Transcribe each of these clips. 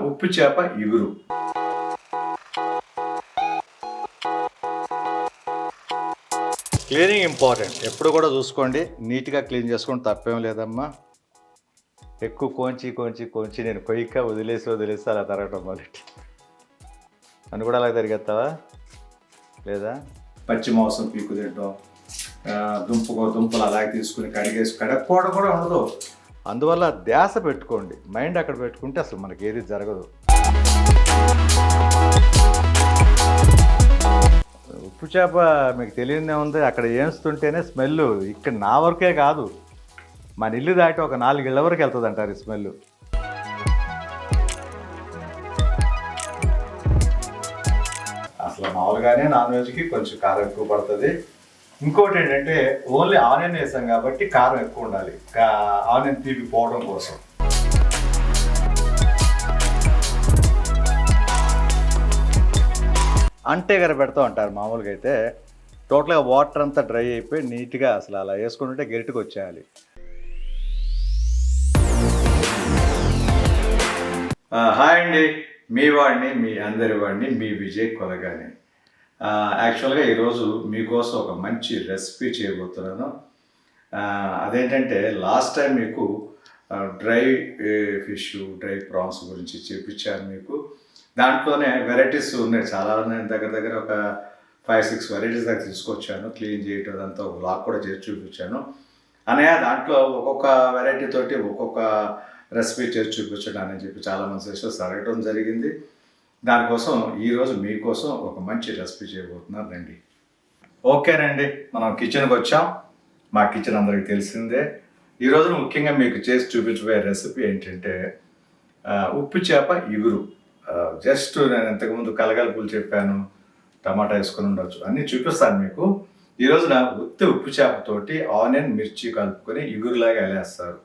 ఉప్పు చేప ఇగురు. Cleaning important. ఎప్పుడు కూడా చూసుకోండి, నీట్గా క్లీన్ చేసుకోండి, తప్పేం లేదమ్మా. ఎక్కువ కోంచి నేను కొయ్యక వదిలేసి అలా తరగటం మొదలెట్టి అని కూడా అలా తిరిగేస్తావా లేదా? పచ్చి మాంసం పీకు తింటాం, దుంపలు అలాగే తీసుకుని కడగకపోవడం కూడా ఉండదు. అందువల్ల ధ్యాస పెట్టుకోండి, మైండ్ అక్కడ పెట్టుకుంటే అసలు మనకి ఏది జరగదు. ఉప్పు చేప మీకు తెలియదే ఉంది, అక్కడ ఏంస్తుంటేనే స్మెల్. ఇక్కడ నా వరకే కాదు, మన ఇల్లు దాటి ఒక 4 ఇళ్ళ వరకు వెళ్తుంది అంటారు ఈ స్మెల్. అసలు మామూలుగానే నాన్ వెజ్కి కొంచెం కారం ఎక్కువ పడుతుంది. ఇంకోటి ఏంటంటే ఓన్లీ ఆనియన్ వేసాం కాబట్టి కారం ఎక్కువ ఉండాలి, ఆనియన్ తీపి పోవడం కోసం. అంటే గర పెడతా ఉంటారు. మామూలుగా అయితే టోటల్గా వాటర్ అంతా డ్రై అయిపోయి నీట్గా అసలు అలా వేసుకుంటుంటే గరిటకు వచ్చేయాలి. హాయ్ అండి, మీ వాడిని, మీ అందరి వాడిని, మీ విజయ్ కొలగాని. యాక్చువల్గా ఈరోజు మీకోసం ఒక మంచి రెసిపీ చేయబోతున్నాను. అదేంటంటే లాస్ట్ టైం మీకు డ్రై ఫిష్, డ్రై ప్రాన్స్ గురించి చూపించాను మీకు. దాంట్లోనే వెరైటీస్ ఉన్నాయి, చాలా ఉన్నాయి. దగ్గర ఒక 5-6 వెరైటీస్ దాకా తీసుకొచ్చాను. క్లీన్ చేయటం అదంతా ఒక లాక్ కూడా చేసి చూపించాను. అనయ్య దాంట్లో ఒక్కొక్క వెరైటీ తోటి ఒక్కొక్క రెసిపీ చేసి చూపించడం అని చెప్పి చాలామంది సిస్టర్స్ అడగడం జరిగింది. దానికోసం ఈరోజు మీకోసం ఒక మంచి రెసిపీ చేయబోతున్నారు. రండి. ఓకేనండి, మనం కిచెన్కి వచ్చాం. మా కిచెన్ అందరికీ తెలిసిందే. ఈరోజు ముఖ్యంగా మీకు చేసి చూపించబోయే రెసిపీ ఏంటంటే ఉప్పు చేప ఇగురు. జస్ట్ నేను ఇంతకుముందు కలగలుపులు చెప్పాను, టమాటా వేసుకొని ఉండొచ్చు, అన్నీ చూపిస్తాను మీకు. ఈరోజున ఉప్పు చేపతోటి ఆనియన్ మిర్చి కలుపుకొని ఇగురులాగా వేస్తారు.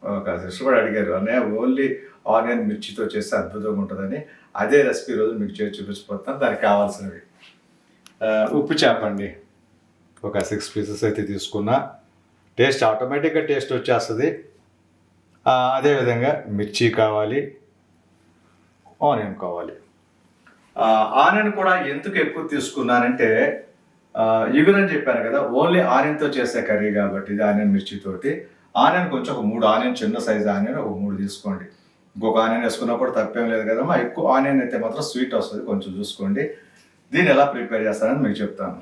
ఒక సిస్టర్ కూడా అడిగారు, అనే ఓన్లీ ఆనియన్ మిర్చితో చేస్తే అద్భుతంగా ఉంటుందని. అదే రెసిపీ ఈరోజు మీకు చేసి చూపించిపోతాను. దానికి కావాల్సినవి ఉప్పు చేప అండి, ఒక 6 పీసెస్ అయితే తీసుకున్నా. టేస్ట్ ఆటోమేటిక్గా టేస్ట్ వచ్చేస్తుంది. అదేవిధంగా మిర్చి కావాలి, ఆనియన్ కావాలి. ఆనియన్ కూడా ఎందుకు ఎక్కువ తీసుకున్నానంటే ఇగురు అని చెప్పాను కదా, ఓన్లీ ఆనియన్తో చేసే కర్రీ కాబట్టి ఇది ఆనియన్ మిర్చితోటి. ఆనియన్ కొంచెం ఒక 3 ఆనియన్, చిన్న సైజు ఆనియన్ ఒక 3 తీసుకోండి. ఇంకొక ఆనియన్ వేసుకున్నప్పుడు తప్పేం లేదు కదమ్మా. ఎక్కువ ఆనియన్ అయితే మాత్రం స్వీట్ వస్తుంది, కొంచెం చూసుకోండి. దీన్ని ఎలా ప్రిపేర్ చేస్తానని మీకు చెప్తాను.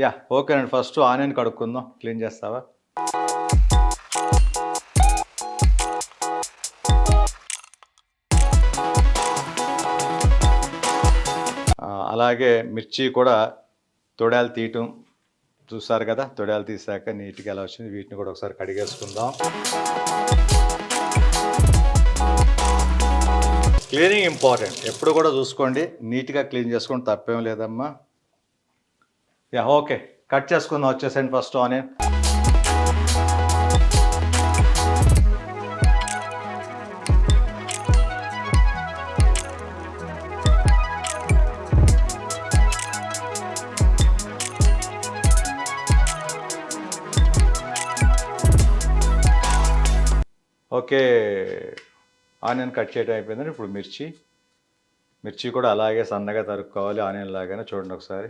యా ఓకేనండి, ఫస్ట్ ఆనియన్ కడుక్కుందాం. క్లీన్ చేస్తావా? అలాగే మిర్చి కూడా తొడాలు తీయటం చూస్తారు కదా. తొడాలు తీసాక నీట్గా ఎలా వచ్చింది, వీటిని కూడా ఒకసారి కడిగేసుకుందాం. Cleaning important. ఎప్పుడు కూడా చూసుకోండి, నీట్గా క్లీన్ చేసుకోండి, తప్పేం లేదమ్మా. యా ఓకే, కట్ చేసుకుందాం. వచ్చేసండి first onion. Okay, onion cut చేయడం అయిపోయిందని ఇప్పుడు మిర్చి కూడా అలాగే సన్నగా తరుక్కోవాలి, ఆనియన్ లాగానే. చూడండి ఒకసారి.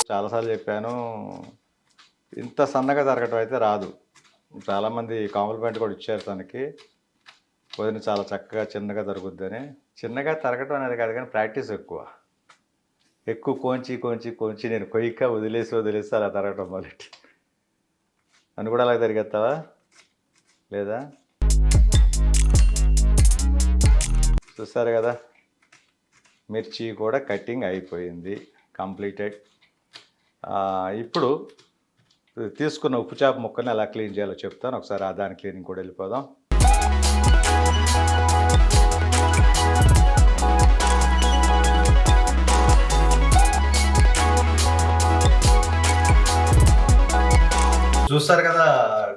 చాలాసార్లు చెప్పాను, ఇంత సన్నగా తరగటం అయితే రాదు. చాలామంది కాంప్లిమెంట్ కూడా ఇచ్చారు తనకి, వదిన చాలా చక్కగా చిన్నగా తరుగుద్దని. చిన్నగా తరగటం అనేది కాదు కానీ ప్రాక్టీస్ ఎక్కువ కోంచి నేను కొయ్యక వదిలేసి అలా తరగటం మొదలెట్టి అని కూడా అలా తిరిగేస్తావా లేదా? చూస్తారు కదా, మిర్చి కూడా కటింగ్ అయిపోయింది, కంప్లీటెడ్. ఇప్పుడు తీసుకున్న ఉప్పు చేప ముక్కల్ని ఎలా క్లీన్ చేయాలో చెప్తాను. ఒకసారి దాని క్లీనింగ్ కూడా వెళ్ళిపోదాం. చూస్తారు కదా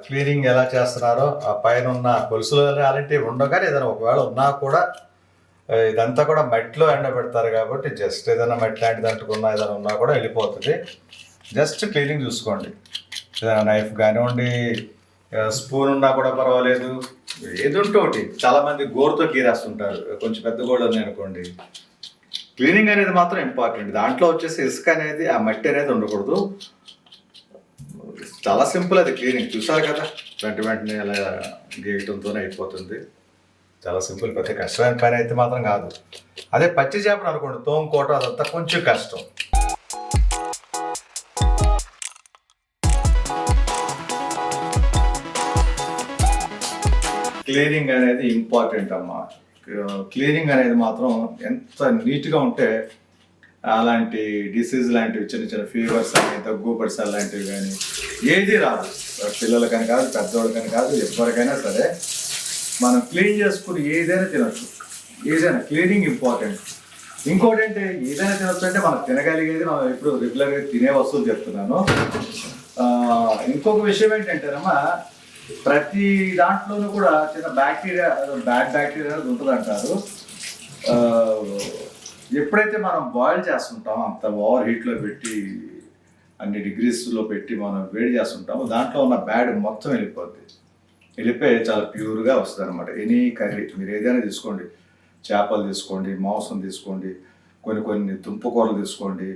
క్లీనింగ్ ఎలా చేస్తున్నారో. ఆ పైన ఉన్న గొలుసులు అలాంటివి ఉండగానే ఏదైనా ఒకవేళ ఉన్నా కూడా ఇదంతా కూడా మట్టిలో ఎండబెడతారు కాబట్టి జస్ట్ ఏదైనా మట్టి లాంటిది అంటుకున్నా ఏదైనా ఉన్నా కూడా వెళ్ళిపోతుంది. జస్ట్ క్లీనింగ్ చూసుకోండి. నైఫ్ కానివ్వండి, స్పూన్ ఉన్నా కూడా పర్వాలేదు, ఏది ఉంటే ఒకటి. చాలామంది గోరుతో గీరేస్తుంటారు, కొంచెం పెద్ద గోడ ఉంది అనుకోండి. క్లీనింగ్ అనేది మాత్రం ఇంపార్టెంట్. దాంట్లో వచ్చేసి ఇసుక అనేది, ఆ మట్టి అనేది ఉండకూడదు. చాలా సింపుల్ అది క్లీనింగ్, చూసారు కదా, వెంటనే అలా గీయటంతోనే అయిపోతుంది. చాలా సింపుల్, పెద్ద కష్టమైన పని అయితే మాత్రం కాదు. అదే పచ్చి చేపలు అనుకోండి, తోముకోవటం అదంతా కొంచెం కష్టం. క్లీనింగ్ అనేది ఇంపార్టెంట్ అమ్మా. క్లీనింగ్ అనేది మాత్రం ఎంత నీట్గా ఉంటే అలాంటి డిసీజ్ లాంటివి, చిన్న చిన్న ఫీవర్స్ అని, దగ్గు పడిసలు లాంటివి కానీ ఏది రాదు. పిల్లలకని కాదు, పెద్దవాళ్ళకని కాదు, ఎవరికైనా సరే మనం క్లీన్ చేసుకుని ఏదైనా తినచ్చు. ఏదైనా క్లీనింగ్ ఇంపార్టెంట్. ఇంకోటి ఏంటి, ఏదైనా తినచ్చు అంటే మనం తినగలిగేది, మనం ఎప్పుడు రెగ్యులర్గా తినే వస్తువులు చెప్తున్నాను. ఇంకొక విషయం ఏంటంటేనమ్మా, ప్రతి దాంట్లోనూ కూడా చిన్న బ్యాక్టీరియా, బ్యాడ్ బ్యాక్టీరియా అనేది ఉంటుంది అంటారు. ఎప్పుడైతే మనం బాయిల్ చేస్తుంటామో, అంత ఓవర్ హీట్లో పెట్టి అన్ని డిగ్రీస్లో పెట్టి మనం వేడి చేస్తుంటామో, దాంట్లో ఉన్న బ్యాడ్ మొత్తం వెళ్ళిపోయి చాలా ప్యూర్గా వస్తుంది అనమాట. ఎనీ కర్రీ మీరు ఏదైనా తీసుకోండి, చేపలు తీసుకోండి, మాంసం తీసుకోండి, కొన్ని దుంపకూరలు తీసుకోండి,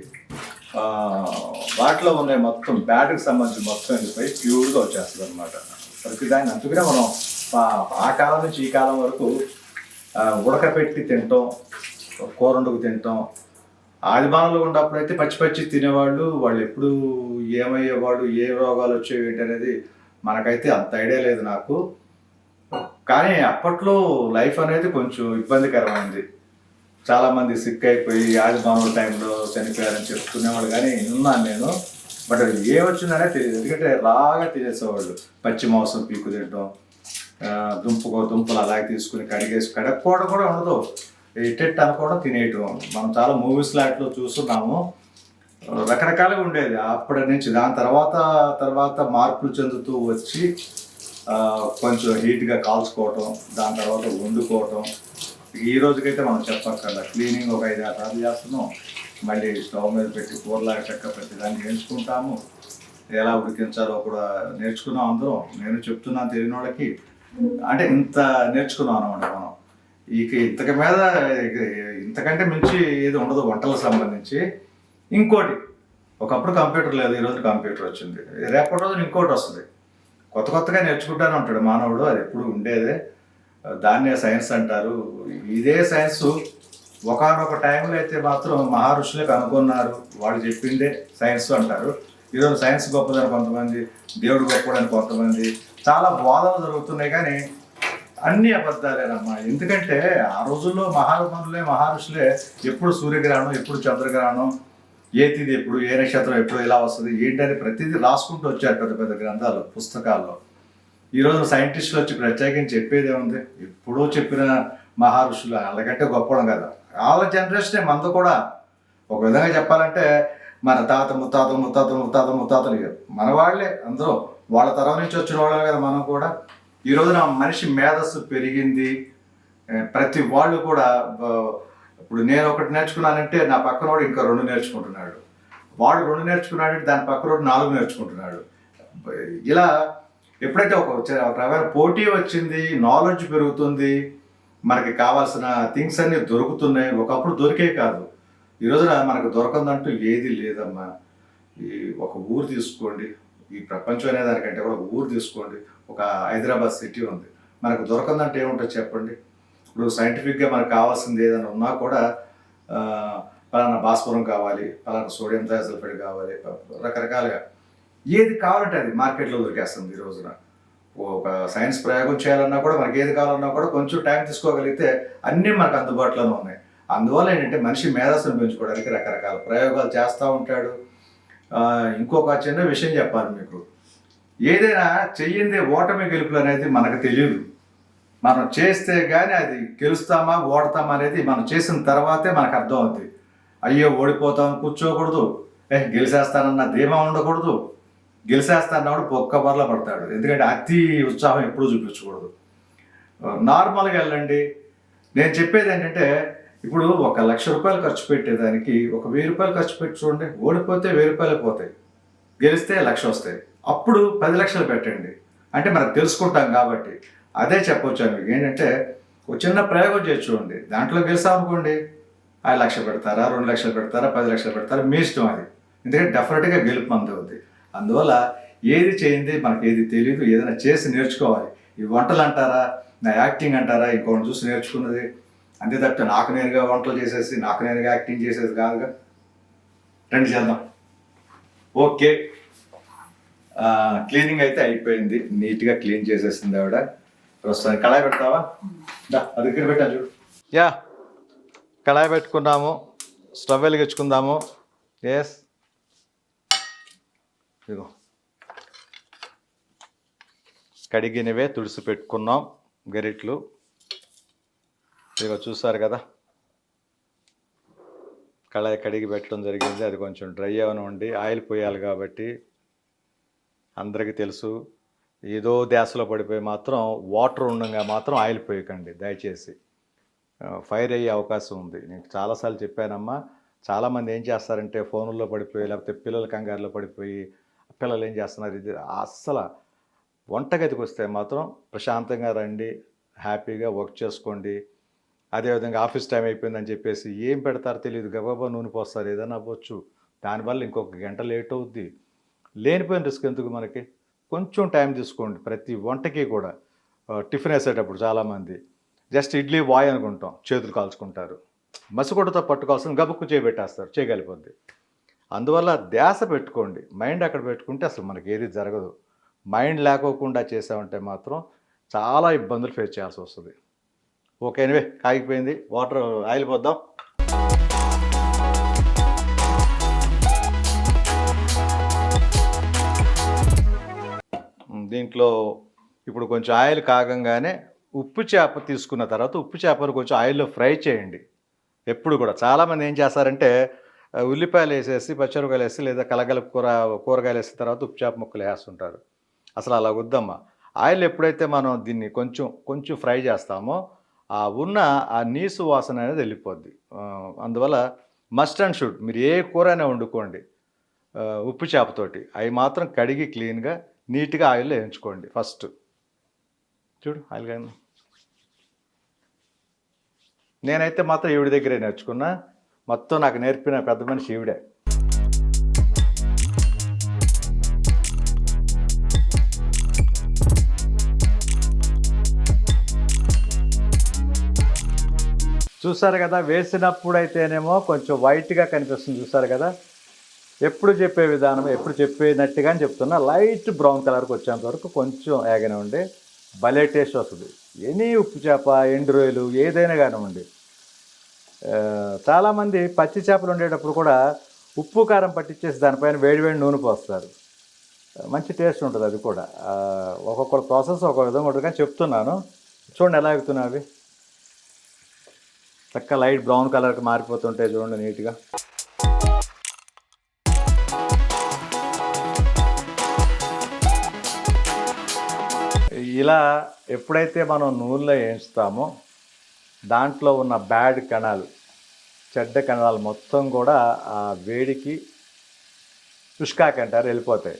వాటిలో ఉన్న మొత్తం బ్యాడ్కి సంబంధించి మొత్తం వెళ్ళిపోయి ప్యూర్గా వచ్చేస్తుంది అనమాట ప్రతిదాన్ని. అందుకనే మనం ఆ కాలం నుంచి ఈ కాలం వరకు ఉడకపెట్టి తింటాం, కూర వండుకు తింటాం. ఆదిమానవులు ఉన్నప్పుడైతే పచ్చి తినేవాళ్ళు. వాళ్ళు ఎప్పుడు ఏమయ్యేవాడు, ఏ రోగాలు వచ్చేవి ఏంటి అనేది మనకైతే అంత ఐడియా లేదు నాకు. కానీ అప్పట్లో లైఫ్ అనేది కొంచెం ఇబ్బందికరమైంది. చాలామంది సిక్ అయిపోయి ఆదిమానవుల టైంలో చనిపోయారని చెప్తునేవాళ్ళు, కానీ విన్నాను నేను. బట్ అది ఏమొచ్చిందనే తెలియదు. ఎందుకంటే రాగా తినేసేవాళ్ళు. పచ్చి మాంసం పీకు తింటాం, దుంపలు అలాగే తీసుకుని కడక్కోవడం కూడా ఉండదు, ఎట్టెట్ అనుకోవడం, తినేయటం. మనం చాలా మూవీస్ లాంటిలో చూస్తున్నాము. రకరకాలుగా ఉండేది అప్పటి నుంచి. దాని తర్వాత మార్పులు చెందుతూ వచ్చి కొంచెం హీట్గా కాల్చుకోవటం, దాని తర్వాత వండుకోవటం. ఈ రోజుకైతే మనం చెప్పక్కర్లా, క్లీనింగ్ ఒక 5-6 సార్లు చేస్తున్నాం. మళ్ళీ స్టవ్ మీద పెట్టి కూరలాగా చక్క ప్రతి దాన్ని నేర్చుకుంటాము. ఎలా ఉడికించాలో కూడా నేర్చుకున్నాం అందరం. నేను చెప్తున్నాను తెలియని వాళ్ళకి, అంటే ఇంత నేర్చుకున్నాం అనమాట మనం. ఇంతకంటే మించి ఏది ఉండదు వంటలకు సంబంధించి. ఇంకోటి, ఒకప్పుడు కంప్యూటర్ లేదు, ఈరోజు కంప్యూటర్ వచ్చింది, రేపటి రోజున ఇంకోటి వస్తుంది. కొత్తగా నేర్చుకుంటానే ఉంటాడు మానవుడు, అది ఎప్పుడు ఉండేదే. దాన్నే సైన్స్ అంటారు. ఇదే సైన్స్ ఒకనొక టైంలో అయితే మాత్రం మహర్షులే కనుగొన్నారు, వాళ్ళు చెప్పిందే సైన్స్ అంటారు. ఈరోజు సైన్స్ గొప్పదని కొంతమంది, దేవుడు గొప్పదని కొంతమంది, చాలా వాదనలు జరుగుతున్నాయి. కానీ అన్ని అబద్ధాలేనమ్మా. ఎందుకంటే ఆ రోజుల్లో మహర్షులే ఎప్పుడు సూర్యగ్రహణం, ఎప్పుడు చంద్రగ్రహణం, ఏ తిథి ఎప్పుడు, ఏ నక్షత్రం ఎప్పుడు ఎలా వస్తుంది ఏంటని ప్రతిదీ రాసుకుంటూ వచ్చారు పెద్ద పెద్ద గ్రంథాలు, పుస్తకాల్లో. ఈరోజు సైంటిస్టులు వచ్చి ప్రత్యేకించి చెప్పేది ఏముంది? ఎప్పుడో చెప్పిన మహర్షులు వాళ్ళకంటే గొప్పడం కదా. వాళ్ళ జనరేషనే మనది కూడా. ఒక విధంగా చెప్పాలంటే మన తాత ముత్తాతలు మన వాళ్ళే అందరూ, వాళ్ళ తరం నుంచి వచ్చిన వాళ్ళే కదా మనం కూడా. ఈ రోజున మనిషి మేధస్సు పెరిగింది. ప్రతి వాళ్ళు కూడా, ఇప్పుడు నేను ఒకటి నేర్చుకున్నానంటే నా పక్కనోడు ఇంకా 2 నేర్చుకుంటున్నాడు, వాడు 2 నేర్చుకున్నాడంటే దాని పక్కనోడు 4 నేర్చుకుంటున్నాడు. ఇలా ఎప్పుడైతే ఒక రకమైన పోటీ వచ్చింది, నాలెడ్జ్ పెరుగుతుంది, మనకి కావాల్సిన థింగ్స్ అన్నీ దొరుకుతున్నాయి. ఒకప్పుడు దొరికే కాదు, ఈ రోజున మనకు దొరకందంటూ ఏది లేదమ్మా. ఈ ఒక ఊరు తీసుకోండి, ఈ ప్రపంచం అనే దానికంటే కూడా ఒక ఊరు తీసుకోండి. ఒక హైదరాబాద్ సిటీ ఉంది, మనకు దొరకందంటే ఏముంటుంది చెప్పండి? ఇప్పుడు సైంటిఫిక్గా మనకు కావాల్సింది ఏదైనా ఉన్నా కూడా పలానా భాస్వరం కావాలి, పలానా సోడియం థయోసల్ఫేట్ కావాలి, రకరకాలుగా ఏది కావాలంటే అది మార్కెట్లో దొరికేస్తుంది. ఈ రోజున ఒక సైన్స్ ప్రయోగం చేయాలన్నా కూడా, మనకి ఏది కావాలన్నా కూడా కొంచెం టైం తీసుకోగలిగితే అన్నీ మనకు అందుబాటులోనే ఉన్నాయి. అందువల్ల ఏంటంటే మనిషి మేధస్సును పెంచుకోవడానికి రకరకాల ప్రయోగాలు చేస్తూ ఉంటాడు. ఇంకొక చిన్న విషయం చెప్పాలి మీకు, ఏదైనా చెయ్యిందే ఓటమి గెలుపులు అనేది మనకు తెలియదు. మనం చేస్తే కానీ అది గెలుస్తామా ఓడతామా అనేది మనం చేసిన తర్వాతే మనకు అర్థం అవుతుంది. అయ్యో ఓడిపోతామని కూర్చోకూడదు, గెలిచేస్తానన్న ధీమా ఉండకూడదు. గెలిచేస్తానప్పుడు బొక్క బర్ల పడతాడు. ఎందుకంటే అతి ఉత్సాహం ఎప్పుడూ చూపించకూడదు. నార్మల్గా వెళ్ళండి. నేను చెప్పేది ఏంటంటే, ఇప్పుడు 1,00,000 రూపాయలు ఖర్చు పెట్టేదానికి 1,000 రూపాయలు ఖర్చు పెట్టి చూడండి, ఓడిపోతే 1,000 రూపాయలు పోతాయి. గెలిస్తే 1,00,000 వస్తాయి. అప్పుడు 10 లక్షలు పెట్టండి. అంటే మనకు తెలుసుకుంటాం కాబట్టి. అదే చెప్పొచ్చాను మీకు. ఏంటంటే ఒక చిన్న ప్రయోగం చేసి చూడండి. దాంట్లో గెలిచామనుకోండి, 1,00,000 పెడతారా, 2 లక్షలు పెడతారా, 10 లక్షలు పెడతారా, మీ ఇష్టం అది. ఎందుకంటే డెఫినెట్గా గెలుపు మనది అవుద్ది. అందువల్ల ఏది చేయింది మనకి ఏది తెలియదు, ఏదైనా చేసి నేర్చుకోవాలి. ఈ వంటలు అంటారా, నా యాక్టింగ్ అంటారా, ఇంకోటి చూసి నేర్చుకున్నది. అంతే తప్ప నాకు నేనుగా వంటలు చేసేసి నాకు నేనుగా యాక్టింగ్ చేసేది కాదుగా. రండి చేద్దాం. ఓకే, క్లీనింగ్ అయితే అయిపోయింది. నీట్గా క్లీన్ చేసేసింది ఆవిడ. ప్రస్తుతానికి కళాయి పెడతావా? అది దగ్గర పెట్టాను చూడు. యా, కళాయి పెట్టుకున్నాము, స్టవ్ వెలిగించుకుందాము. ఎస్, ఇదిగో కడిగినవే తుడిసి పెట్టుకున్నాం గరిట్లు. ఇదిగో చూసారు కదా, కళాయి కడిగి పెట్టడం జరిగింది. అది కొంచెం డ్రై అవనివ్వండి, ఆయిల్ పోయాలి కాబట్టి. అందరికీ తెలుసు, ఏదో ధ్యాసలో పడిపోయి మాత్రం వాటర్ ఉండగా మాత్రం ఆయిల్ పోయకండి దయచేసి. ఫైర్ అయ్యే అవకాశం ఉంది. నేను చాలాసార్లు చెప్పానమ్మా. చాలామంది ఏం చేస్తారంటే ఫోన్లో పడిపోయి, లేకపోతే పిల్లల కంగారులో పడిపోయి, పిల్లలు ఏం చేస్తున్నారు, ఇది అస్సలు వంటగదికి వస్తే మాత్రం ప్రశాంతంగా రండి, హ్యాపీగా వర్క్ చేసుకోండి. అదేవిధంగా ఆఫీస్ టైం అయిపోయిందని చెప్పేసి ఏం పెడతారో తెలియదు, గబాబా నూనె పోస్తారు, ఏదైనా అవ్వచ్చు. దానివల్ల ఇంకొక గంట లేట్ అవుద్ది. లేనిపోయిన రిస్క్ ఎందుకు మనకి? కొంచెం టైం తీసుకోండి ప్రతి వంటకి కూడా. టిఫిన్ వేసేటప్పుడు చాలామంది జస్ట్ ఇడ్లీ వాయ్ అనుకుంటాం, చేతులు కాల్చుకుంటారు. మసిగొడ్డతో పట్టుకోవాల్సిన గబుక్కు చేయబెట్టేస్తారు, చేయగలిపోద్ది. అందువల్ల ధ్యాస పెట్టుకోండి, మైండ్ అక్కడ పెట్టుకుంటే అసలు మనకి ఏది జరగదు. మైండ్ లేకోకుండా చేసామంటే మాత్రం చాలా ఇబ్బందులు ఫేస్ చేయాల్సి వస్తుంది. ఓకే, ఎనివే కాగిపోయింది, వాటర్ ఆయిల్ పోద్దాం. దీంట్లో ఇప్పుడు కొంచెం ఆయిల్ కాగంగానే ఉప్పు చేప తీసుకున్న తర్వాత ఉప్పు చేపను కొంచెం ఆయిల్లో ఫ్రై చేయండి. ఎప్పుడు కూడా చాలామంది ఏం చేస్తారంటే ఉల్లిపాయలు వేసేసి, పచ్చిమిరపకాయలు వేసి, లేదా కలగలుపు కూరగాయలు వేసిన తర్వాత ఉప్పు చేప ముక్కలు వేస్తుంటారు. అసలు అలా వద్దమ్మా. ఆయిల్ ఎప్పుడైతే మనం దీన్ని కొంచెం ఫ్రై చేస్తామో ఆ నీసు వాసన అనేది వెళ్ళిపోద్ది. అందువల్ల మస్ట్ అండ్ షుడ్ మీరు ఏ కూరైనా వండుకోండి ఉప్పు చేపతోటి, అవి మాత్రం కడిగి క్లీన్గా నీట్గా ఆయిల్లో వేయించుకోండి. ఫస్ట్ చూడు ఆయిల్ కానీ. నేనైతే మాత్రం ఈవిడ దగ్గరే నేర్చుకున్నా. మొత్తం నాకు నేర్పిన పెద్ద మనిషి ఈవిడే. చూసారు కదా, వేసినప్పుడు అయితేనేమో కొంచెం వైట్గా కనిపిస్తుంది. చూసారు కదా, ఎప్పుడు చెప్పే విధానం, ఎప్పుడు చెప్పేనట్టుగా చెప్తున్నా. లైట్ బ్రౌన్ కలర్కి వచ్చేంత వరకు కొంచెం ఏగానే ఉండి భలే టేస్ట్ వస్తుంది. ఎనీ ఉప్పు చేప, ఎండు రొయ్యలు ఏదైనా కానివ్వండి. చాలామంది పచ్చి చేపలు ఉండేటప్పుడు కూడా ఉప్పు కారం పట్టించేసి దానిపైన వేడివేడి నూనె పోస్తారు. మంచి టేస్ట్ ఉంటుంది. అది కూడా ఒక్కొక్క ప్రాసెస్ ఒక విధంగా ఉంటుంది, కానీ చెప్తున్నాను. చూడండి ఎలా అవుతున్నాయి అవి. చక్కగా లైట్ బ్రౌన్ కలర్కి మారిపోతుంటాయి చూడండి నీట్గా. ఇలా ఎప్పుడైతే మనం నూనెలో వేయించుతామో దాంట్లో ఉన్న బ్యాడ్ కణాలు, చెడ్డ కణాలు మొత్తం కూడా ఆ వేడికి శుష్కాకి అంటారు వెళ్ళిపోతాయి.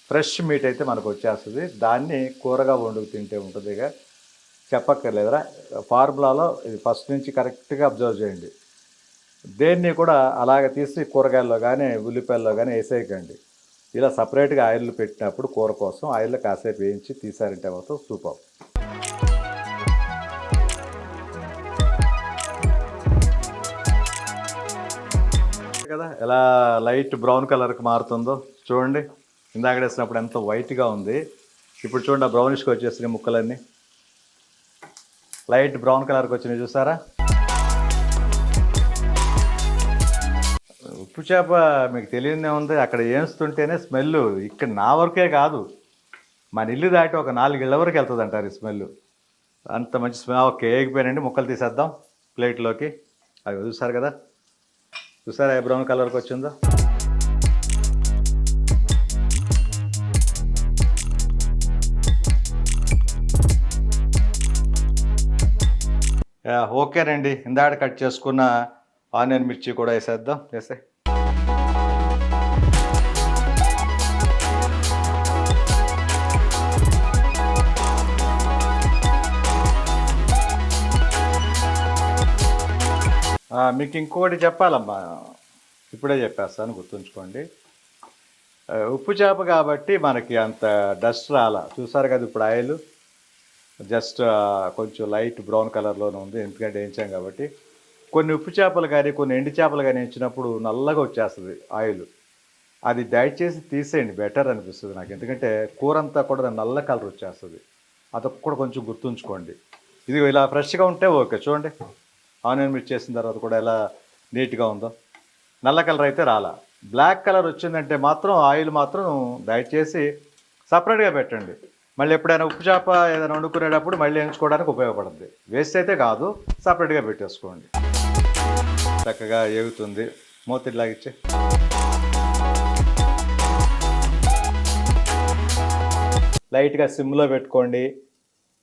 ఫ్రెష్ మీట్ అయితే మనకు వచ్చేస్తుంది. దాన్ని కూరగా వండుకు తింటే ఉంటుందిగా, చెప్పక్కర్లేదురా. ఫార్ములాలో ఇది ఫస్ట్ నుంచి కరెక్ట్గా అబ్జర్వ్ చేయండి. దేన్ని కూడా అలాగ తీసి కూరగాయల్లో కానీ ఉల్లిపాయల్లో కానీ వేసేయకండి. ఇలా సపరేట్గా ఆయిల్ పెట్టినప్పుడు కూర కోసం ఆయిల్లో కాసేపు వేయించి తీసారంటే మాత్రం సూపర్. కదా ఎలా లైట్ బ్రౌన్ కలర్కి మారుతుందో చూడండి. ఇందాక వేసినప్పుడు ఎంత వైట్గా ఉంది, ఇప్పుడు చూడండి బ్రౌనిష్కి వచ్చేసినాయి ముక్కలన్నీ. లైట్ బ్రౌన్ కలర్కి వచ్చినాయి చూసారా. ఉప్పు చేప మీకు తెలియదే ఉంది, అక్కడ వేస్తుంటేనే స్మెల్. ఇక్కడ నా వరకే కాదు, మన ఇల్లు దాటి ఒక 4 ఇళ్ళ వరకు వెళ్తుంది అంటారు ఈ స్మెల్. అంత మంచి స్మెల్. ఓకే, ఏగిపోయానండి, ముక్కలు తీసేద్దాం ప్లేట్లోకి. అవి చూసారు కదా, చూసారా ఏ బ్రౌన్ కలర్కి వచ్చిందో. ఓకేనండి, ఇందాక కట్ చేసుకున్న ఆనియన్ మిర్చి కూడా వేసేద్దాం. వేసే మీకు ఇంకొకటి చెప్పాలమ్మా, ఇప్పుడే చెప్పేస్తాను, గుర్తుంచుకోండి. ఉప్పు చేప కాబట్టి మనకి అంత డస్ట్ రాలా. చూసారు కదా ఇప్పుడు ఆయిల్ జస్ట్ కొంచెం లైట్ బ్రౌన్ కలర్లోనే ఉంది, ఎందుకంటే వేయించాం కాబట్టి. కొన్ని ఉప్పు చేపలు కానీ కొన్ని ఎండు చేపలు కానీ వేయించినప్పుడు నల్లగా వచ్చేస్తుంది ఆయిల్. అది దయచేసి తీసేయండి, బెటర్ అనిపిస్తుంది నాకు. ఎందుకంటే కూర అంతా కూడా నల్ల కలర్ వచ్చేస్తుంది. అదొక కూడా కొంచెం గుర్తుంచుకోండి. ఇది ఇలా ఫ్రెష్గా ఉంటే ఓకే. చూడండి ఆనియన్ మిర్చి చేసిన తర్వాత కూడా ఎలా నీట్గా ఉందో. నల్ల కలర్ అయితే రాలా. బ్లాక్ కలర్ వచ్చిందంటే మాత్రం ఆయిల్ మాత్రం దయచేసి సపరేట్గా పెట్టండి. మళ్ళీ ఎప్పుడైనా ఉప్పు చేప ఏదైనా వండుకునేటప్పుడు మళ్ళీ వేయించుకోవడానికి ఉపయోగపడుతుంది. వేస్ట్ అయితే కాదు, సపరేట్గా పెట్టేసుకోండి. చక్కగా ఏగుతుంది. మూత ఇలాగిచ్చే లైట్గా సిమ్లో పెట్టుకోండి.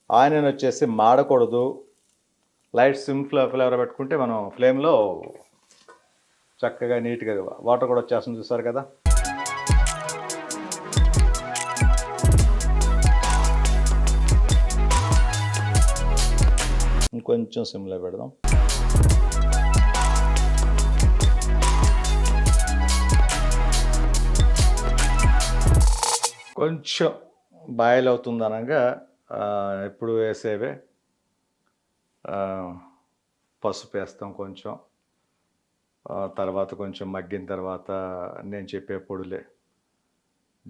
ఆనియన్ వచ్చేసి మాడకూడదు. లైట్ సిమ్ ఫ్లేవర్ పెట్టుకుంటే మనం ఫ్లేమ్లో చక్కగా నీట్గా వాటర్ కూడా వచ్చేస్తుంది. చూసారు కదా. ఇంకొంచెం సిమ్లో పెడదాం. కొంచెం బాయిల్ అవుతుంది అనగా ఎప్పుడు వేసేవే పసుపు వేస్తాం కొంచెం. తర్వాత కొంచెం మగ్గిన తర్వాత నేను చెప్పే పొడులే,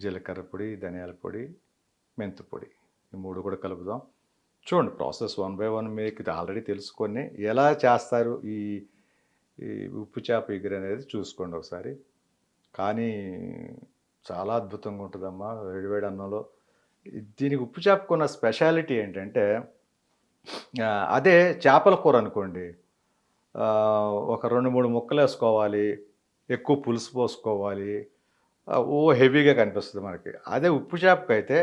జీలకర్ర పొడి, ధనియాల పొడి, మెంతు పొడి, ఈ మూడు కూడా కలుపుదాం. చూడండి ప్రాసెస్ 1 by 1 మీకు ఆల్రెడీ తెలుసుకొని ఎలా చేస్తారు ఈ ఈ ఉప్పు చేప ఎగురు అనేది చూసుకోండి ఒకసారి. కానీ చాలా అద్భుతంగా ఉంటుందమ్మా వేడివేడి అన్నంలో. దీనికి ఉప్పు చేపకున్న స్పెషాలిటీ ఏంటంటే అదే చేపల కూర అనుకోండి, ఒక 2-3 ముక్కలు వేసుకోవాలి, ఎక్కువ పులుసు పోసుకోవాలి, హెవీగా కనిపిస్తుంది మనకి. అదే ఉప్పు చేపకైతే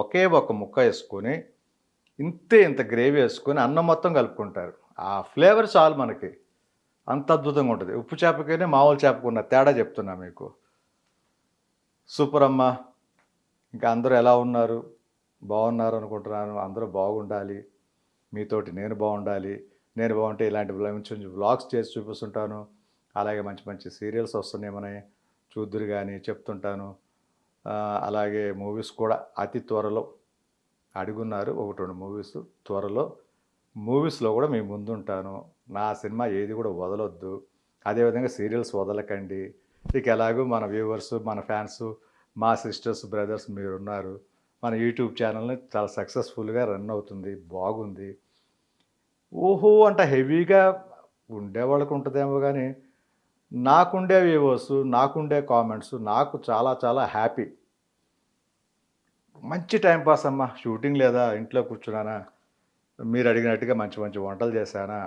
ఒకే ఒక ముక్క వేసుకొని ఇంత గ్రేవీ వేసుకొని అన్నం మొత్తం కలుపుకుంటారు. ఆ ఫ్లేవర్ చాలు మనకి, అంత అద్భుతంగా ఉంటుంది. ఉప్పు చేపకైనా మామూలు చేపకున్న తేడా చెప్తున్నా మీకు. సూపర్ అమ్మా. ఇంకా అందరూ ఎలా ఉన్నారు? బాగున్నారు అనుకుంటున్నాను. అందరూ బాగుండాలి, మీతోటి నేను బాగుండాలి. నేను బాగుంటే ఇలాంటి మంచి వ్లాగ్స్ చేసి చూపిస్తుంటాను. అలాగే మంచి మంచి సీరియల్స్ వస్తున్నాయి చూద్దురు కానీ చెప్తుంటాను. అలాగే మూవీస్ కూడా అతి త్వరలో అడుగున్నారు, 1-2 మూవీస్ త్వరలో. మూవీస్లో కూడా మీ ముందుంటాను. నా సినిమా ఏది కూడా వదలొద్దు. అదేవిధంగా సీరియల్స్ వదలకండి. ఇక ఎలాగూ మన వ్యూవర్స్, మన ఫ్యాన్స్, మా సిస్టర్స్, బ్రదర్స్ మీరున్నారు. మన యూట్యూబ్ ఛానల్ని చాలా సక్సెస్ఫుల్గా రన్ అవుతుంది, బాగుంది. ఓహో అంట హెవీగా ఉండేవాళ్ళకు ఉంటుందేమో కానీ నాకుండే వ్యూవర్స్, నాకుండే కామెంట్స్ నాకు చాలా చాలా హ్యాపీ. మంచి టైంపాస్ అమ్మా. షూటింగ్ లేదా, ఇంట్లో కూర్చున్నానా, మీరు అడిగినట్టుగా మంచి మంచి వంటలు చేశానా,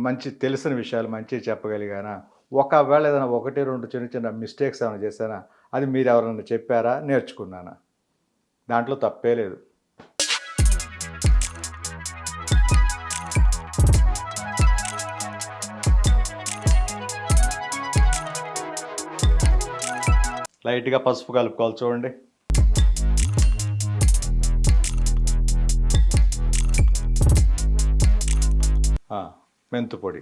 మంచి తెలిసిన విషయాలు మంచి చెప్పగలిగానా, ఒకవేళ ఏదైనా 1-2 చిన్న చిన్న మిస్టేక్స్ ఏమైనా చేశానా, అది మీరు ఎవరైనా చెప్పారా, నేర్చుకున్నానా, దాంట్లో తప్పే లేదు. లైట్గా పసుపు కలుపుకోవాలి. చూడండి మెంతు పొడి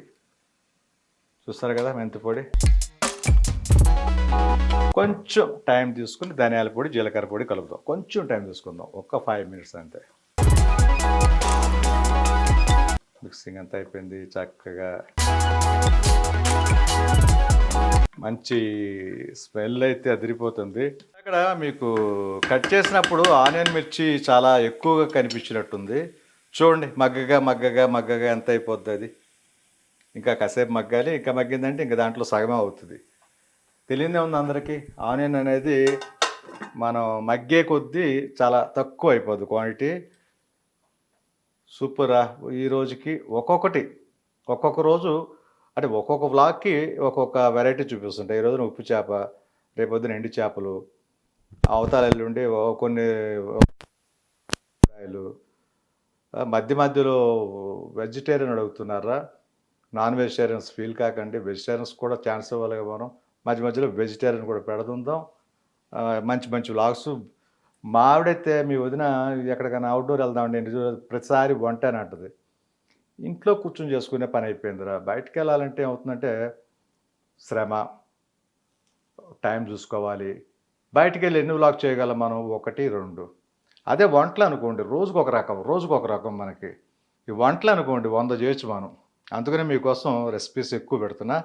చూస్తారు కదా, మెంతు పొడి. కొంచెం టైం తీసుకుని ధనియాల పొడి, జీలకర్ర పొడి కలుపుదాం. కొంచెం టైం తీసుకుందాం, ఒక్క 5 minutes అంతే. మిక్సింగ్ అంతా అయిపోయింది. చక్కగా మంచి స్మెల్ అయితే అదిరిపోతుంది. అక్కడ మీకు కట్ చేసినప్పుడు ఆనియన్ మిర్చి చాలా ఎక్కువగా కనిపించినట్టుంది. చూడండి మగ్గగా మగ్గగా మగ్గగా ఎంత అయిపోద్ది అది. ఇంకా కాసేపు మగ్గాలి. ఇంకా మగ్గిందంటే ఇంకా దాంట్లో సగమే అవుతుంది. తెలియదే ఉంది అందరికీ, ఆనియన్ అనేది మనం మగ్గే కొద్దీ చాలా తక్కువ అయిపోద్ది క్వాంటిటీ. సూపరా. ఈ రోజుకి ఒక్కొక్క రోజు అంటే ఒక్కొక్క వ్లాగ్కి ఒక్కొక్క వెరైటీ చూపిస్తుంటాయి. ఈ రోజున ఉప్పు చేప, రేపొద్దున ఎండు చేపలు, అవతాల ఎల్లుండి కొన్ని కాయలు. మధ్య మధ్యలో వెజిటేరియన్ అడుగుతున్నారా, నాన్ వెజిటేరియన్స్ ఫీల్ కాకండి, వెజిటేరియన్స్ కూడా ఛాన్స్ ఇవ్వాలి. మనం మధ్య మధ్యలో వెజిటేరియన్ కూడా పెడుతుందాం. మంచి మంచి వ్లాగ్స్. మా ఆవిడైతే మీ వదిన ఎక్కడికైనా అవుట్డోర్ వెళ్దామండి ప్రతిసారి వంట అని అంటుంది. ఇంట్లో కూర్చొని చేసుకునే పని అయిపోయిందిరా. బయటికి వెళ్ళాలంటే ఏమవుతుందంటే శ్రమ, టైం చూసుకోవాలి. బయటికి వెళ్ళి ఎన్ని వ్లాగ్ చేయగలం మనం? 1, 2. అదే వంటలు అనుకోండి రోజుకొక రకం మనకి. ఈ వంటలు అనుకోండి 100 చేయొచ్చు మనం. అందుకనే మీకోసం రెసిపీస్ ఎక్కువ పెడుతున్నా.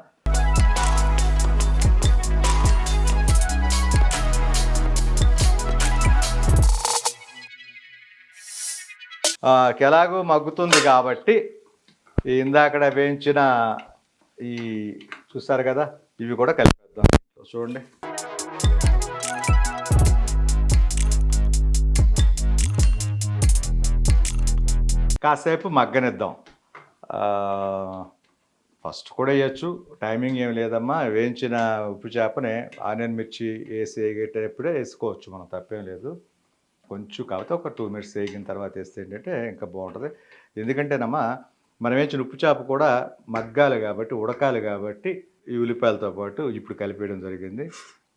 ఎలాగో మగ్గుతుంది కాబట్టి ఇందాకడ వేయించిన ఈ చూసారు కదా, ఇవి కూడా కలిపేద్దాం. చూడండి, కాసేపు మగ్గనిద్దాం. ఫస్ట్ కూడా వేయచ్చు, టైమింగ్ ఏం లేదమ్మా. వేయించిన ఉప్పు చేపనే ఆనియన్ మిర్చి వేసి వేగేటప్పుడే వేసుకోవచ్చు మనం, తప్పేం లేదు. కొంచెం కాకపోతే ఒక 2 మినిట్స్ వేగిన తర్వాత వేస్తే ఏంటంటే ఇంకా బాగుంటుంది. ఎందుకంటేనమ్మా మనం వేయించిన ఉప్పు చేప కూడా మగ్గాలి కాబట్టి, ఉడకాలి కాబట్టి ఈ ఉల్లిపాయలతో పాటు ఇప్పుడు కలిపేయడం జరిగింది.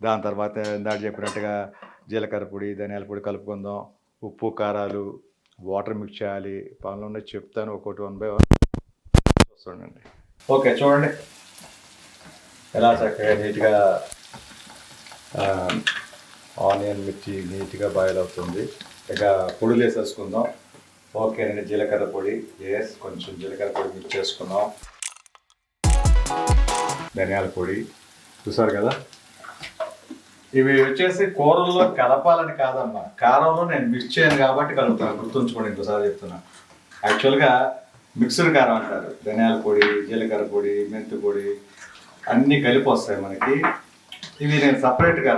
దాని తర్వాత ఇందాక చెప్పినట్టుగా జీలకర్ర పొడి, ధనియాల పొడి కలుపుకుందాం. ఉప్పు, కారాలు, వాటర్ మిక్స్ చేయాలి. పనులు ఉన్నాయి, చెప్తాను ఒక్కొక్కటి 1 బై 1 చూడండి. ఓకే, చూడండి ఎలా చక్కగా నీట్గా ఆనియన్ మిర్చి నీట్గా బాయిల్ అవుతుంది. ఇక పొడులు వేసేసుకుందాం. ఓకేనండి, జీలకర్ర పొడి కొంచెం జీలకర్ర పొడి మిక్స్ చేసుకుందాం. ధనియాల పొడి చూసారు కదా. ఇవి వచ్చేసి కూరల్లో కలపాలని కాదమ్మా, కారంలో నేను మిక్స్ చేయను కాబట్టి కలుపుతాను. గుర్తుంచుకోండి, ఇంకోసారి చెప్తున్నా. యాక్చువల్గా మిక్స్డ్ కారం అంటారు. ధనియాల పొడి, జీలకర్ర పొడి, మెంతి పొడి అన్నీ కలిపి వస్తాయి మనకి. ఇవి నేను సపరేట్గా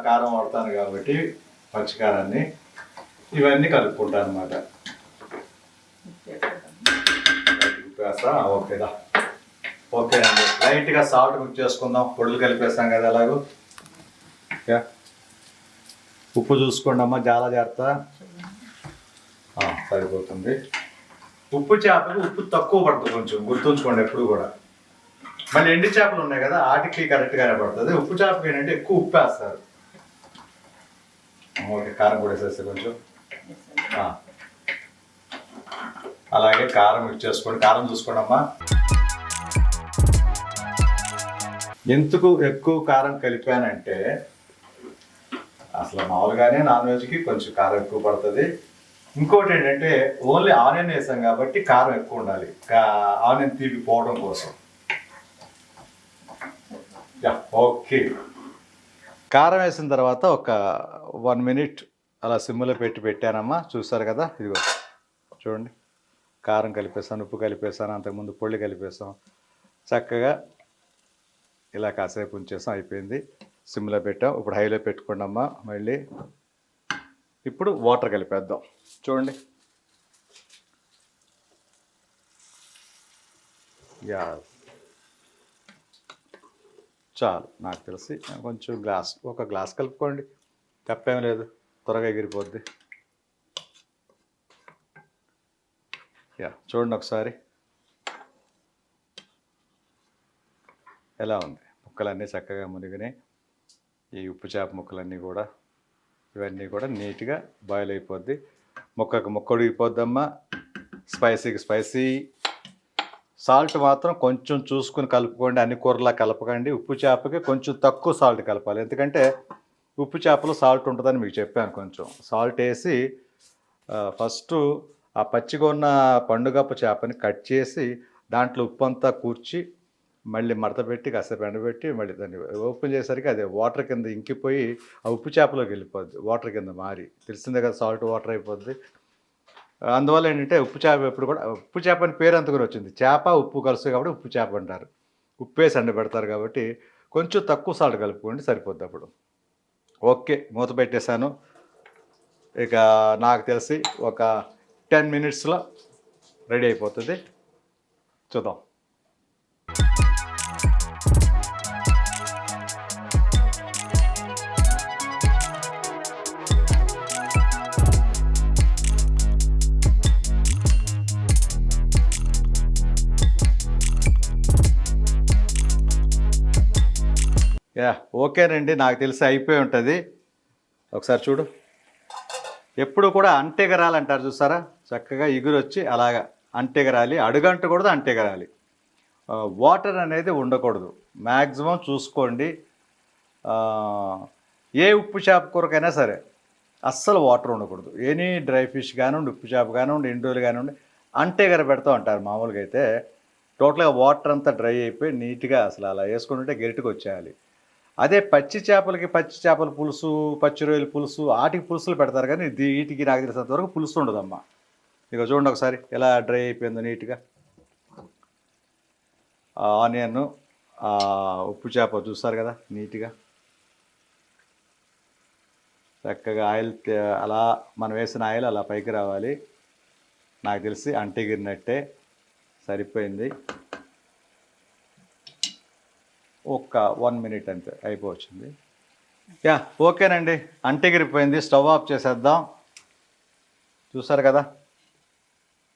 కారం వాడతాను కాబట్టి పచ్చికారాన్ని ఇవన్నీ కలుపుకుంటాను అనమాట. ఓకేదా, ఓకే అండి. లైట్గా సాల్ట్ మిక్స్ చేసుకుందాం. పొడులు కలిపేస్తాం కదా ఎలాగో. ఓకే, ఉప్పు చూసుకోండి అమ్మ, చాలా జాగ్రత్త. సరిపోతుంది. ఉప్పు చేపకి ఉప్పు తక్కువ పడుతుంది, కొంచెం గుర్తుంచుకోండి ఎప్పుడు కూడా. మళ్ళీ ఎండి చేపలు ఉన్నాయి కదా, వాటికి కరెక్ట్గానే పడుతుంది. ఉప్పు చేపకి ఏంటంటే ఎక్కువ ఉప్పు వేస్తారు. ఓకే, కారం కూడా వేసేస్తే కొంచెం. అలాగే కారం మిక్స్ చేసుకోండి. కారం చూసుకోండి అమ్మా. ఎందుకు ఎక్కువ కారం కలిపానంటే, అసలు మామూలుగానే నాన్ వెజ్కి కొంచెం కారం ఎక్కువ పడుతుంది. ఇంకోటి ఏంటంటే ఓన్లీ ఆనియన్ వేసాం కాబట్టి కారం ఎక్కువ ఉండాలి, ఆనియన్ తీపి పోవడం కోసం. ఓకే, కారం వేసిన తర్వాత ఒక 1 మినిట్ అలా సిమ్లో పెట్టానమ్మా. చూసారు కదా, ఇదిగో చూడండి, కారం కలిపేసాను, ఉప్పు కలిపేసాను, అంతకుముందు పొడి కలిపేసాం. చక్కగా ఇలా కాసేపు ఉంచేసాం, అయిపోయింది. సిమ్లో పెట్టాం. ఇప్పుడు హైలో పెట్టుకోండి అమ్మా. మళ్ళీ ఇప్పుడు వాటర్ కలిపేద్దాం. చూడండి, చాలు నాకు తెలిసి. కొంచెం ఒక గ్లాస్ కలుపుకోండి, తప్పేం లేదు, త్వరగా ఎగిరిపోద్ది. చూడండి ఒకసారి ఎలా ఉంది. ముక్కలన్నీ చక్కగా మునిగినాయి. ఈ ఉప్పు చేప ముక్కలన్నీ కూడా, ఇవన్నీ కూడా నీట్గా బాయిల్ అయిపోద్ది. ముక్క ఉడిగిపోద్దమ్మా. స్పైసీకి స్పైసీ. సాల్ట్ మాత్రం కొంచెం చూసుకుని కలుపుకోండి, అన్ని కూరలా కలపకండి. ఉప్పు చేపకి కొంచెం తక్కువ సాల్ట్ కలపాలి, ఎందుకంటే ఉప్పు చేపలో సాల్ట్ ఉంటుందని మీకు చెప్పాను. కొంచెం సాల్ట్ వేసి ఫస్ట్ ఆ పచ్చిగా ఉన్న పండుగప్ప చేపని కట్ చేసి దాంట్లో ఉప్పు అంతా కూర్చి మళ్ళీ మడత పెట్టి కాసేపు ఎండబెట్టి మళ్ళీ దాన్ని ఓపెన్ చేసరికి అది వాటర్ కింద ఇంకిపోయి ఆ ఉప్పు చేపలోకి వెళ్ళిపోద్ది, వాటర్ కింద మారి. తెలిసిందే కదా, సాల్ట్ వాటర్ అయిపోద్ది. అందువల్ల ఏంటంటే ఉప్పు చేప ఎప్పుడు కూడా, ఉప్పు చేప అని పేరు అంతకుని వచ్చింది. చేప ఉప్పు కలుస్తుంది కాబట్టి ఉప్పు చేప అంటారు. ఉప్పేసి ఎండబెడతారు కాబట్టి కొంచెం తక్కువ సాల్ట్ కలుపుకోండి, సరిపోద్ది అప్పుడు. ఓకే, మూత పెట్టేశాను. ఇక నాకు తెలిసి ఒక 10 మినిట్స్లో రెడీ అయిపోతుంది. చూద్దాం. ఓకేనండి, నాకు తెలిసి అయిపోయి ఉంటుంది. ఒకసారి చూడు. ఎప్పుడు కూడా అంటెగరాలంటారు చూసారా, చక్కగా ఎగురు వచ్చి అలాగా అంటెగరాలి, అడుగంటకూడదు, అంటెగరాలి. వాటర్ అనేది ఉండకూడదు. మ్యాక్సిమం చూసుకోండి. ఏ ఉప్పు చేప కూరకైనా సరే అస్సలు వాటర్ ఉండకూడదు. ఎనీ డ్రై ఫిష్ కానివ్వండి, ఉప్పు చేప కానివ్వండి, ఎండోలు కానివ్వండి, అంటెగర పెడతా ఉంటారు మామూలుగా అయితే. టోటల్గా వాటర్ అంతా డ్రై అయిపోయి నీట్గా అసలు అలా వేసుకుంటుంటే గరిటకు వచ్చేయాలి. అదే పచ్చి చేపలకి పచ్చి చేపల పులుసు, పచ్చి రొయ్యల పులుసు, ఆటికి పులుసులు పెడతారు కానీ వీటికి నాకు తెలిసినంత వరకు పులుసు ఉండదమ్మా. ఇక చూడండి ఒకసారి ఎలా డ్రై అయిపోయిందో నీట్గా. ఆనియన్, ఉప్పు చేప చూస్తారు కదా నీట్గా. చక్కగా ఆయిల్ అలా మనం వేసిన ఆయిల్ అలా పైకి రావాలి. నాకు తెలిసి అంటెగిరినట్టే, సరిపోయింది. ఒక్క 1 మినిట్ అంతే అయిపోవచ్చింది. యా ఓకేనండి, అంటెగిరిపోయింది. స్టవ్ ఆఫ్ చేసేద్దాం. చూసారు కదా,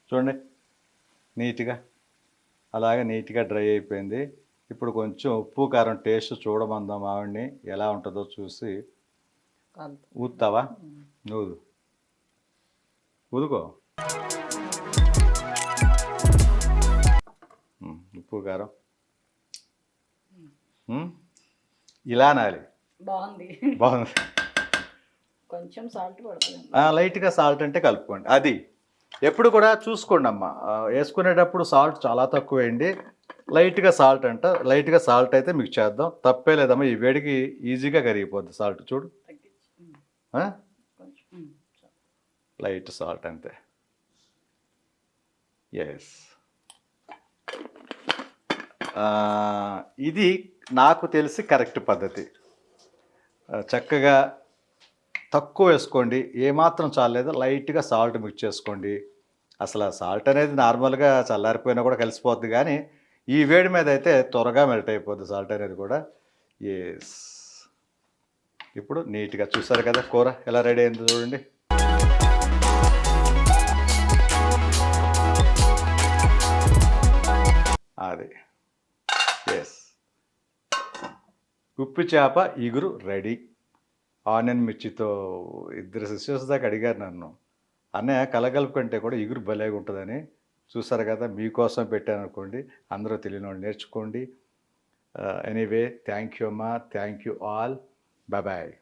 చూడండి నీట్గా అలాగే నీట్గా డ్రై అయిపోయింది. ఇప్పుడు కొంచెం ఉప్పు కారం టేస్ట్ చూడమందాం ఆవిడ్ని, ఎలా ఉంటుందో చూసి. ఊదుతావా? ఊదు, ఊదుకో. ఉప్పు కారం ఇలా అనాలి. బాగుంది. బాగుంది. కొంచెం సాల్ట్ పడుతుంది. లైట్గా సాల్ట్ అంటే కలుపుకోండి. అది ఎప్పుడు కూడా చూసుకోండి అమ్మ, వేసుకునేటప్పుడు సాల్ట్ చాలా తక్కువ వేయండి. లైట్గా సాల్ట్ అయితే మీకు చేద్దాం, తప్పే లేదమ్మా. ఈ వేడికి ఈజీగా కరిగిపోద్ది సాల్ట్. చూడు, లైట్ సాల్ట్ అంతే. ఎస్, ఇది నాకు తెలిసి కరెక్ట్ పద్ధతి. చక్కగా తక్కువ వేసుకోండి, ఏమాత్రం చాలేదు. లైట్గా సాల్ట్ మిక్స్ చేసుకోండి. అసలు సాల్ట్ అనేది నార్మల్గా చల్లారిపోయినా కూడా కలిసిపోద్ది, కానీ ఈ వేడి మీద అయితే త్వరగా మెల్ట్ అయిపోద్ది సాల్ట్ అనేది కూడా. ఎస్, ఇప్పుడు నీట్గా చూసారు కదా కూర ఎలా రెడీ అయింది చూడండి. అది ఎస్, ఉప్పు చేప ఇగురు రెడీ. ఆనియన్ మిర్చితో. ఇద్దరు సిస్టర్స్ దాకా అడిగారు నన్ను, అన్నయ్య కలగలుపు కంటే కూడా ఇగురు భలేగా ఉంటుందని. చూసారు కదా, మీకోసం పెట్టాను అనుకోండి, అందరూ తెలియని వాళ్ళు నేర్చుకోండి. ఎనీవే, థ్యాంక్ యూ అమ్మా, thank you all, bye bye.